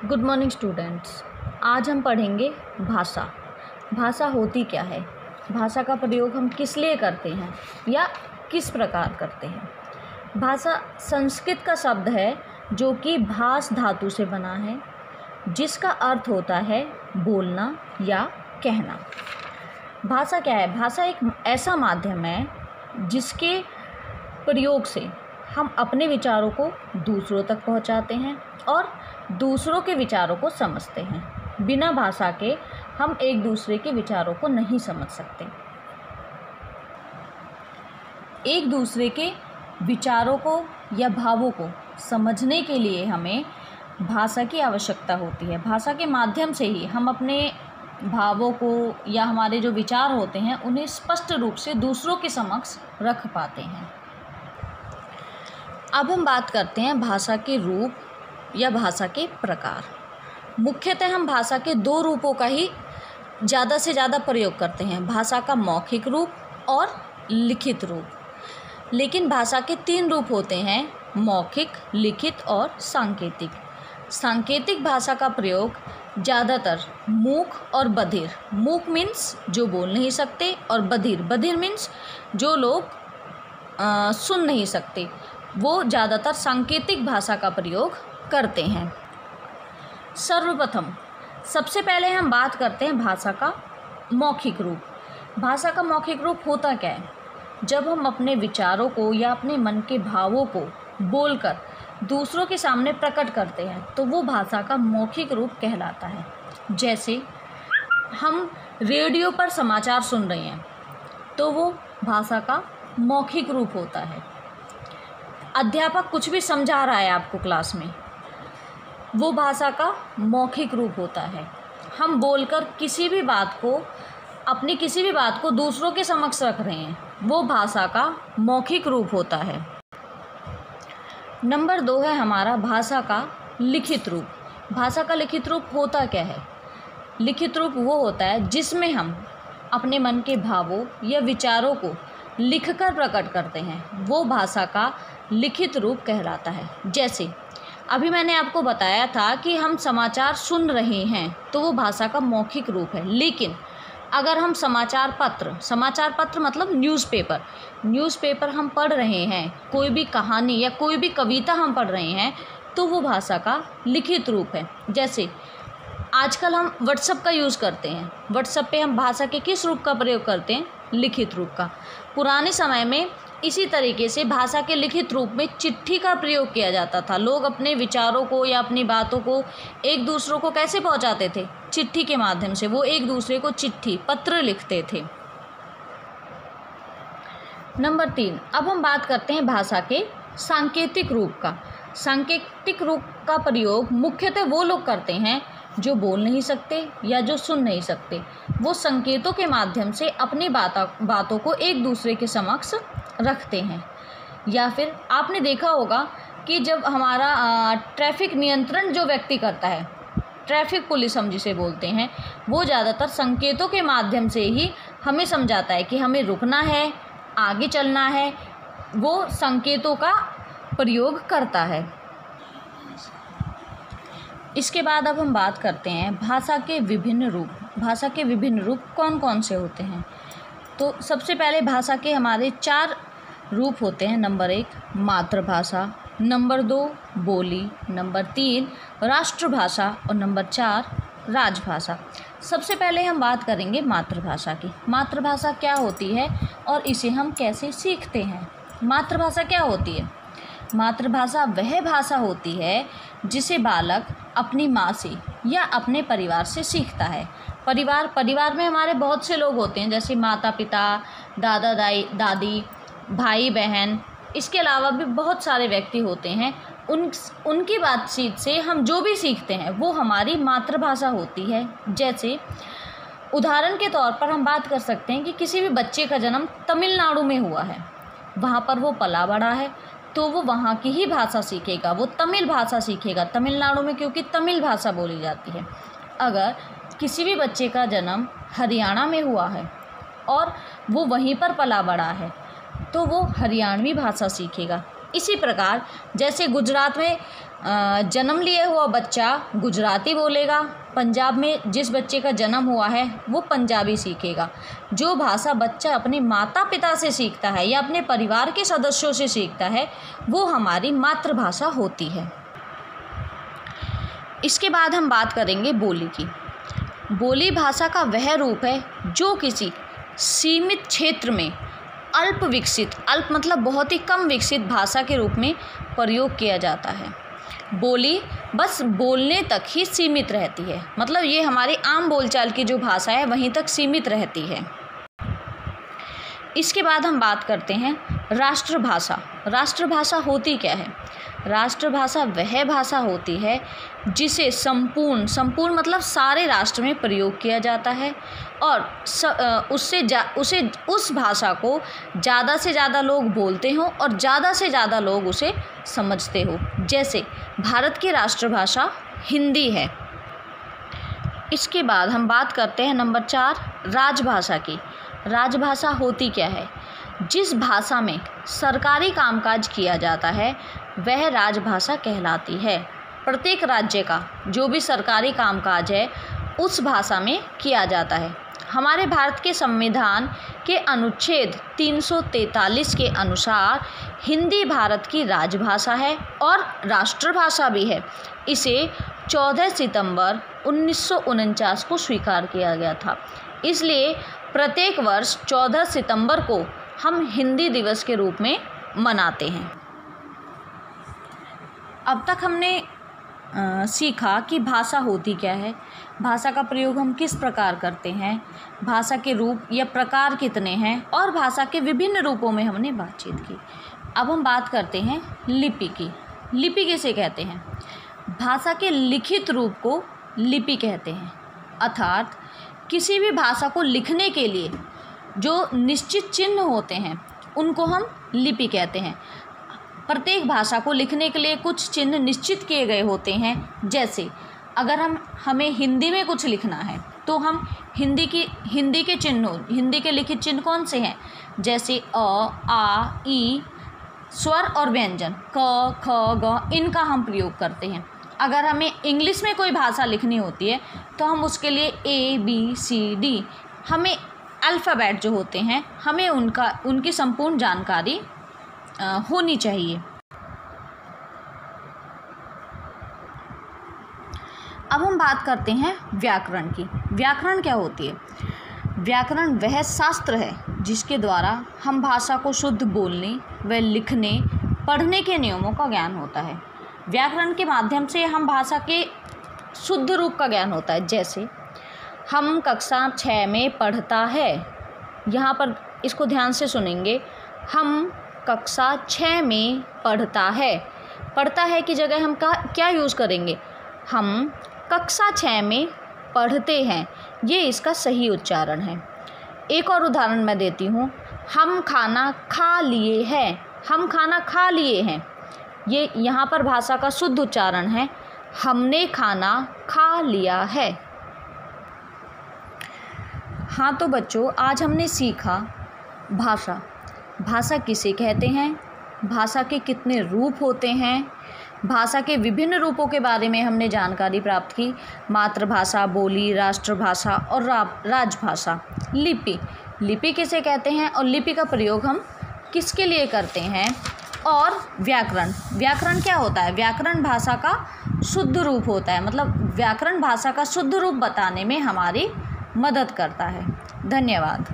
Good morning students. आज हम पढ़ेंगे भाषा। भाषा होती क्या है, भाषा का प्रयोग हम किस लिए करते हैं या किस प्रकार करते हैं। भाषा संस्कृत का शब्द है जो कि भाष धातु से बना है, जिसका अर्थ होता है बोलना या कहना। भाषा क्या है? भाषा एक ऐसा माध्यम है जिसके प्रयोग से हम अपने विचारों को दूसरों तक पहुंचाते हैं और दूसरों के विचारों को समझते हैं। बिना भाषा के हम एक दूसरे के विचारों को नहीं समझ सकते। एक दूसरे के विचारों को या भावों को समझने के लिए हमें भाषा की आवश्यकता होती है। भाषा के माध्यम से ही हम अपने भावों को या हमारे जो विचार होते हैं उन्हें स्पष्ट रूप से दूसरों के समक्ष रख पाते हैं। अब हम बात करते हैं भाषा के रूप या भाषा के प्रकार। मुख्यतः हम भाषा के दो रूपों का ही ज़्यादा से ज़्यादा प्रयोग करते हैं, भाषा का मौखिक रूप और लिखित रूप। लेकिन भाषा के तीन रूप होते हैं, मौखिक, लिखित और सांकेतिक। सांकेतिक भाषा का प्रयोग ज़्यादातर मूक और बधिर, मूक मीन्स जो बोल नहीं सकते और बधिर, बधिर मीन्स जो लोग सुन नहीं सकते, वो ज़्यादातर सांकेतिक भाषा का प्रयोग करते हैं। सर्वप्रथम सबसे पहले हम बात करते हैं भाषा का मौखिक रूप। भाषा का मौखिक रूप होता क्या है? जब हम अपने विचारों को या अपने मन के भावों को बोलकर दूसरों के सामने प्रकट करते हैं तो वो भाषा का मौखिक रूप कहलाता है। जैसे हम रेडियो पर समाचार सुन रहे हैं तो वो भाषा का मौखिक रूप होता है। अध्यापक कुछ भी समझा रहा है आपको क्लास में, वो भाषा का मौखिक रूप होता है। हम बोलकर किसी भी बात को दूसरों के समक्ष रख रहे हैं, वो भाषा का मौखिक रूप होता है। नंबर 2 है हमारा भाषा का लिखित रूप। भाषा का लिखित रूप होता क्या है? लिखित रूप वो होता है जिसमें हम अपने मन के भावों या विचारों को लिखकर प्रकट करते हैं, वो भाषा का लिखित रूप कहलाता है। जैसे अभी मैंने आपको बताया था कि हम समाचार सुन रहे हैं तो वो भाषा का मौखिक रूप है। लेकिन अगर हम समाचार पत्र मतलब न्यूज़पेपर हम पढ़ रहे हैं, कोई भी कहानी या कोई भी कविता हम पढ़ रहे हैं तो वो भाषा का लिखित रूप है। जैसे आजकल हम व्हाट्सएप का यूज़ करते हैं, व्हाट्सएप पे हम भाषा के किस रूप का प्रयोग करते हैं? लिखित रूप का। पुराने समय में इसी तरीके से भाषा के लिखित रूप में चिट्ठी का प्रयोग किया जाता था। लोग अपने विचारों को या अपनी बातों को एक दूसरों को कैसे पहुंचाते थे? चिट्ठी के माध्यम से। वो एक दूसरे को चिट्ठी, पत्र लिखते थे। नंबर 3, अब हम बात करते हैं भाषा के सांकेतिक रूप का। सांकेतिक रूप का प्रयोग मुख्यतः वो लोग करते हैं जो बोल नहीं सकते या जो सुन नहीं सकते। वो संकेतों के माध्यम से अपनी बातों को एक दूसरे के समक्ष रखते हैं। या फिर आपने देखा होगा कि जब हमारा ट्रैफिक नियंत्रण जो व्यक्ति करता है, ट्रैफिक पुलिस हम जिसे बोलते हैं, वो ज़्यादातर संकेतों के माध्यम से ही हमें समझाता है कि हमें रुकना है, आगे चलना है। वो संकेतों का प्रयोग करता है। इसके बाद अब हम बात करते हैं भाषा के विभिन्न रूप। भाषा के विभिन्न रूप कौन कौन से होते हैं? तो सबसे पहले भाषा के हमारे 4 रूप होते हैं। नंबर 1 मातृभाषा, नंबर 2 बोली, नंबर 3 राष्ट्रभाषा और नंबर 4 राजभाषा। सबसे पहले हम बात करेंगे मातृभाषा की। मातृभाषा क्या होती है और इसे हम कैसे सीखते हैं? मातृभाषा क्या होती है? मातृभाषा वह भाषा होती है जिसे बालक अपनी माँ से या अपने परिवार से सीखता है। परिवार में हमारे बहुत से लोग होते हैं, जैसे माता पिता, दादा दादी, भाई बहन, इसके अलावा भी बहुत सारे व्यक्ति होते हैं। उनकी बातचीत से हम जो भी सीखते हैं वो हमारी मातृभाषा होती है। जैसे उदाहरण के तौर पर हम बात कर सकते हैं कि किसी भी बच्चे का जन्म तमिलनाडु में हुआ है, वहाँ पर वो पला बड़ा है, तो वो वहाँ की ही भाषा सीखेगा, वो तमिल भाषा सीखेगा तमिलनाडु में, क्योंकि तमिल भाषा बोली जाती है। अगर किसी भी बच्चे का जन्म हरियाणा में हुआ है और वो वहीं पर पला बड़ा है तो वो हरियाणवी भाषा सीखेगा। इसी प्रकार जैसे गुजरात में जन्म लिए हुआ बच्चा गुजराती बोलेगा, पंजाब में जिस बच्चे का जन्म हुआ है वो पंजाबी सीखेगा। जो भाषा बच्चा अपने माता पिता से सीखता है या अपने परिवार के सदस्यों से सीखता है वो हमारी मातृभाषा होती है। इसके बाद हम बात करेंगे बोली की। बोली भाषा का वह रूप है जो किसी सीमित क्षेत्र में अल्प विकसित, अल्प मतलब बहुत ही कम विकसित भाषा के रूप में प्रयोग किया जाता है। बोली बस बोलने तक ही सीमित रहती है, मतलब ये हमारी आम बोलचाल की जो भाषा है वहीं तक सीमित रहती है। इसके बाद हम बात करते हैं राष्ट्रभाषा। राष्ट्रभाषा होती क्या है? राष्ट्रभाषा वह भाषा होती है जिसे संपूर्ण मतलब सारे राष्ट्र में प्रयोग किया जाता है और उस भाषा को ज़्यादा से ज़्यादा लोग बोलते हों और ज़्यादा से ज़्यादा लोग उसे समझते हो। जैसे भारत की राष्ट्रभाषा हिंदी है। इसके बाद हम बात करते हैं नंबर 4 राजभाषा की। राजभाषा होती क्या है? जिस भाषा में सरकारी कामकाज किया जाता है वह राजभाषा कहलाती है। प्रत्येक राज्य का जो भी सरकारी कामकाज है उस भाषा में किया जाता है। हमारे भारत के संविधान के अनुच्छेद 343 के अनुसार हिंदी भारत की राजभाषा है और राष्ट्रभाषा भी है। इसे 14 सितंबर 1949 को स्वीकार किया गया था। इसलिए प्रत्येक वर्ष 14 सितंबर को हम हिंदी दिवस के रूप में मनाते हैं। अब तक हमने सीखा कि भाषा होती क्या है, भाषा का प्रयोग हम किस प्रकार करते हैं, भाषा के रूप या प्रकार कितने हैं और भाषा के विभिन्न रूपों में हमने बातचीत की। अब हम बात करते हैं लिपि की। लिपि किसे कहते हैं? भाषा के लिखित रूप को लिपि कहते हैं। अर्थात किसी भी भाषा को लिखने के लिए जो निश्चित चिन्ह होते हैं उनको हम लिपि कहते हैं। प्रत्येक भाषा को लिखने के लिए कुछ चिन्ह निश्चित किए गए होते हैं। जैसे अगर हमें हिंदी में कुछ लिखना है तो हम हिंदी के लिखित चिन्ह कौन से हैं? जैसे अ, आ, ई, स्वर और व्यंजन क, ख, ग, इनका हम प्रयोग करते हैं। अगर हमें इंग्लिश में कोई भाषा लिखनी होती है तो हम उसके लिए ए, बी, सी, डी, हमें अल्फ़ाबेट जो होते हैं हमें उनकी संपूर्ण जानकारी होनी चाहिए। अब हम बात करते हैं व्याकरण की। व्याकरण क्या होती है? व्याकरण वह शास्त्र है जिसके द्वारा हम भाषा को शुद्ध बोलने व लिखने पढ़ने के नियमों का ज्ञान होता है। व्याकरण के माध्यम से हम भाषा के शुद्ध रूप का ज्ञान होता है। जैसे हम कक्षा 6 में पढ़ता है, यहाँ पर इसको ध्यान से सुनेंगे। हम कक्षा 6 में पढ़ता है। पढ़ता है की जगह हम क्या यूज़ करेंगे? हम कक्षा 6 में पढ़ते हैं, ये इसका सही उच्चारण है। एक और उदाहरण मैं देती हूँ। हम खाना खा लिए हैं। हम खाना खा लिए हैं, ये यहाँ पर भाषा का शुद्ध उच्चारण है। हमने खाना खा लिया है। हाँ तो बच्चों, आज हमने सीखा भाषा किसे कहते हैं, भाषा के कितने रूप होते हैं, भाषा के विभिन्न रूपों के बारे में हमने जानकारी प्राप्त की। मातृभाषा, बोली, राष्ट्रभाषा और राजभाषा। लिपि किसे कहते हैं और लिपि का प्रयोग हम किसके लिए करते हैं। और व्याकरण क्या होता है? व्याकरण भाषा का शुद्ध रूप होता है, मतलब व्याकरण भाषा का शुद्ध रूप बताने में हमारी मदद करता है। धन्यवाद।